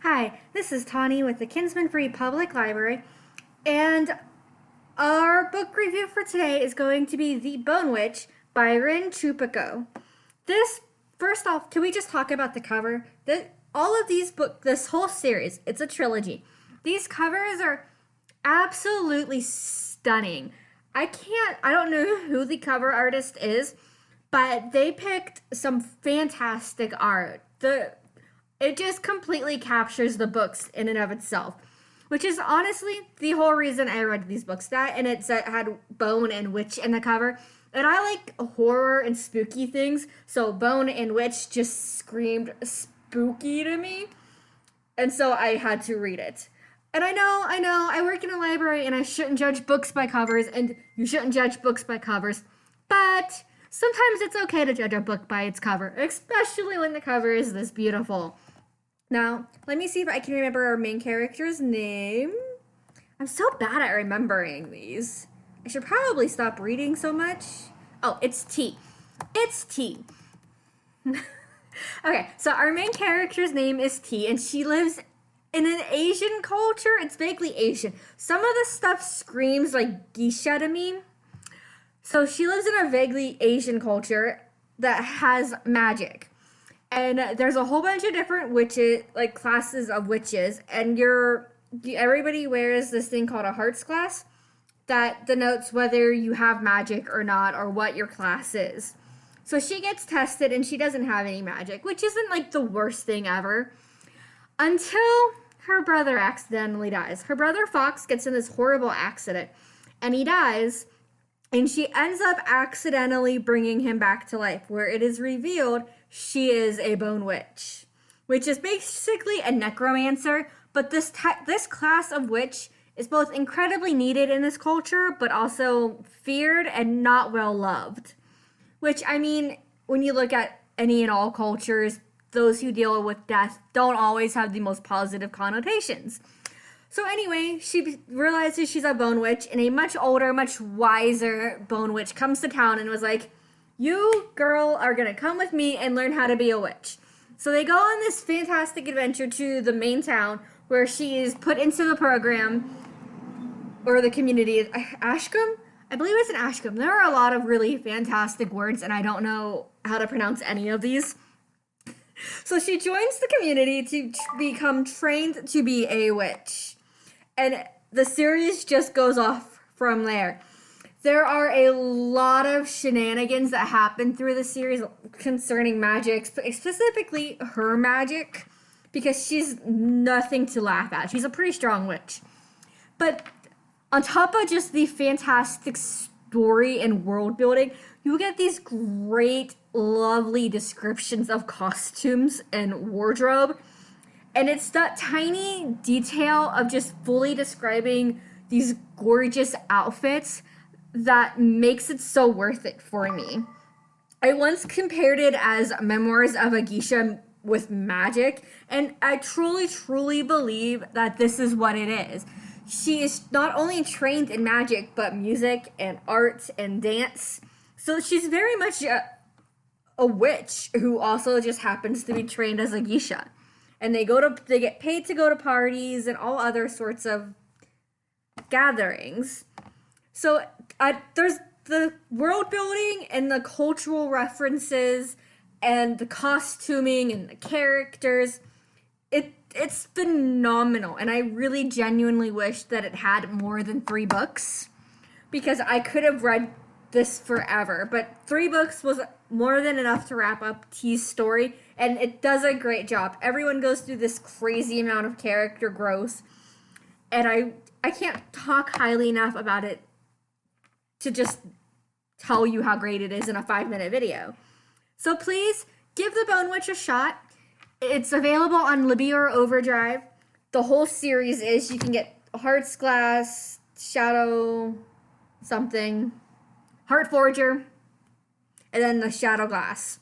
Hi, this is Tawny with the Kinsman Free Public Library, and our book review for today is going to be The Bone Witch by Rin Chupico. First off, can we just talk about the cover? All of these books, this whole series, it's a trilogy. These covers are absolutely stunning. I don't know who the cover artist is, but they picked some fantastic art. It just completely captures the books in and of itself, which is honestly the whole reason I read these books. That and it had bone and witch in the cover, and I like horror and spooky things, so bone and witch just screamed spooky to me, and so I had to read it. And I know, I work in a library and I shouldn't judge books by covers, and you shouldn't judge books by covers, but sometimes it's okay to judge a book by its cover, especially when the cover is this beautiful. Now, let me see if I can remember our main character's name. I'm so bad at remembering these. I should probably stop reading so much. Oh, it's T. It's T. Okay, so our main character's name is T, and she lives in an Asian culture. It's vaguely Asian. Some of the stuff screams like geisha to me. So she lives in a vaguely Asian culture that has magic. And there's a whole bunch of different witches, like classes of witches, and everybody wears this thing called a hearts glass that denotes whether you have magic or not, or what your class is. So she gets tested and she doesn't have any magic, which isn't like the worst thing ever, until her brother accidentally dies. Her brother Fox gets in this horrible accident and he dies, and she ends up accidentally bringing him back to life, where it is revealed she is a bone witch, which is basically a necromancer. But this class of witch is both incredibly needed in this culture, but also feared and not well loved. Which, I mean, when you look at any and all cultures, those who deal with death don't always have the most positive connotations. So anyway, she realizes she's a bone witch, and a much older, much wiser bone witch comes to town and was like, "You, girl, are gonna come with me and learn how to be a witch." So they go on this fantastic adventure to the main town, where she is put into the program, or the community, Ashcombe? I believe it's in Ashcombe. There are a lot of really fantastic words, and I don't know how to pronounce any of these. So she joins the community to become trained to be a witch. And the series just goes off from there. There are a lot of shenanigans that happen through the series concerning magic, specifically her magic, because she's nothing to laugh at. She's a pretty strong witch. But on top of just the fantastic story and world building, you get these great, lovely descriptions of costumes and wardrobe. And it's that tiny detail of just fully describing these gorgeous outfits that makes it so worth it for me. I once compared it as Memoirs of a Geisha with magic, and I truly, truly believe that this is what it is. She is not only trained in magic, but music and art and dance. So she's very much a witch who also just happens to be trained as a geisha. And they get paid to go to parties and all other sorts of gatherings. So there's the world building and the cultural references and the costuming and the characters. It's phenomenal, and I really genuinely wish that it had more than 3 books, because I could have read this forever. But 3 books was more than enough to wrap up T's story, and it does a great job. Everyone goes through this crazy amount of character growth, and I can't talk highly enough about it to just tell you how great it is in a 5-minute video. So please give The Bone Witch a shot. It's available on Libby or Overdrive. The whole series is, you can get Hearts Glass, Shadow something, Heart Forger, and then the Shadow Glass.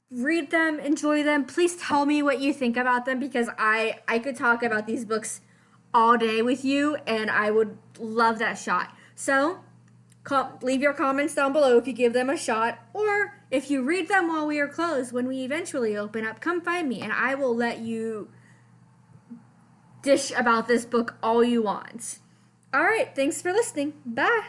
Read them, enjoy them. Please tell me what you think about them, because I could talk about these books all day with you, and I would love that shot. So leave your comments down below if you give them a shot, or if you read them while we are closed. When we eventually open up, come find me, and I will let you dish about this book all you want. All right, thanks for listening. Bye.